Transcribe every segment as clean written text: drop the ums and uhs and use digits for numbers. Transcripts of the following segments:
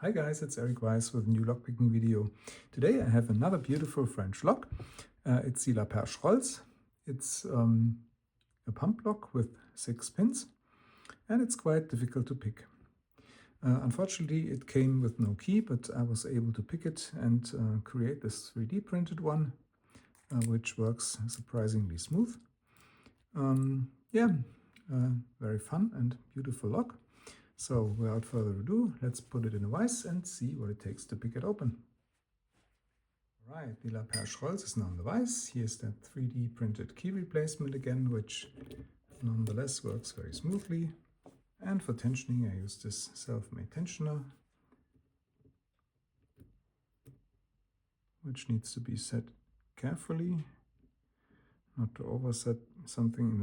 Hi guys, it's Erik-Weisz with a new lockpicking video. Today I have another beautiful French lock. It's the Laperche Rols. It's a pump lock with 6 pins and it's quite difficult to pick. Unfortunately it came with no key, but I was able to pick it and create this 3D printed one, which works surprisingly smooth. Very fun and beautiful lock. So without further ado, let's put it in a vise and see what it takes to pick it open. Alright, the Laperche Rols is now in the vise. Here's that 3D printed key replacement again, which nonetheless works very smoothly. And for tensioning I use this self-made tensioner, which needs to be set carefully, not to overset something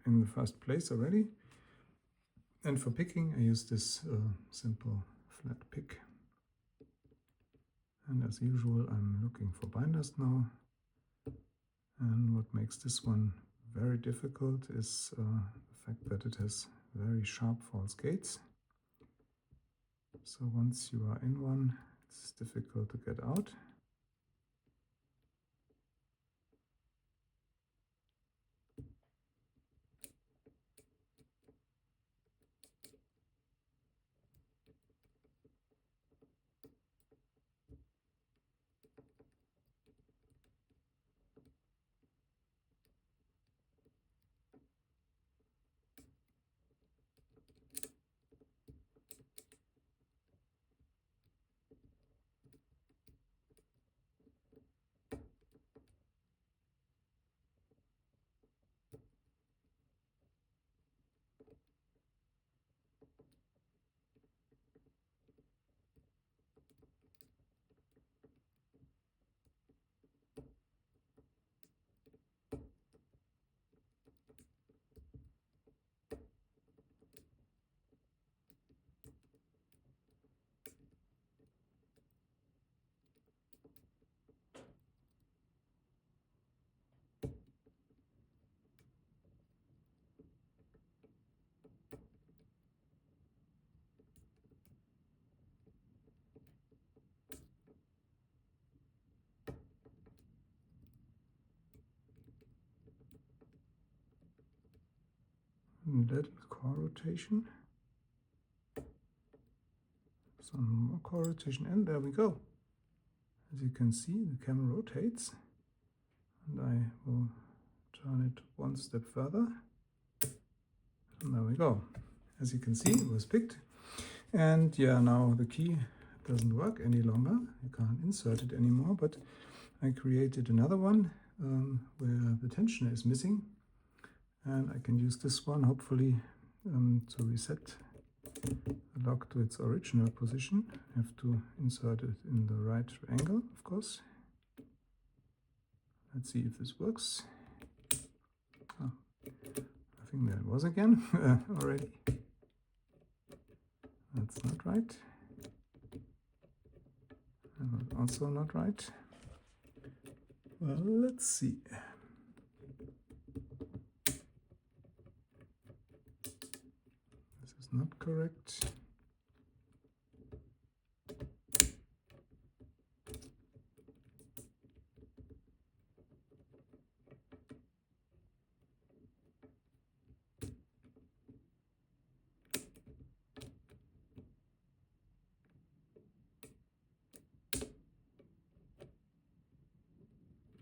in the first place already. And for picking I use this simple flat pick. And as usual I'm looking for binders now. And what makes this one very difficult is the fact that it has very sharp false gates. So once you are in one, it's difficult to get out. Little core rotation, some more core rotation, and there we go. As you can see, the camera rotates, and I will turn it one step further, and there we go. As you can see, it was picked, and yeah, now the key doesn't work any longer. You can't insert it anymore, but I created another one where the tensioner is missing. And I can use this one, hopefully, to reset the lock to its original position. I have to insert it in the right angle, of course. Let's see if this works. Oh, I think there it was again already. That's not right. And also not right. Well, let's see. Not correct.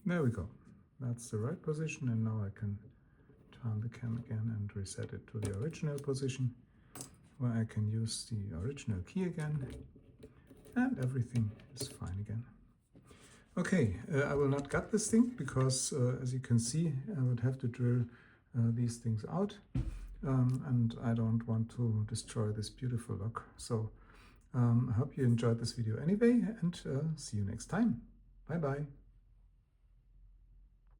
There we go. That's the right position, and now I can turn the cam again and reset it to the original position, where I can use the original key again, and everything is fine again. Okay, I will not gut this thing because as you can see, I would have to drill these things out, and I don't want to destroy this beautiful lock. So I hope you enjoyed this video anyway, and see you next time. Bye bye.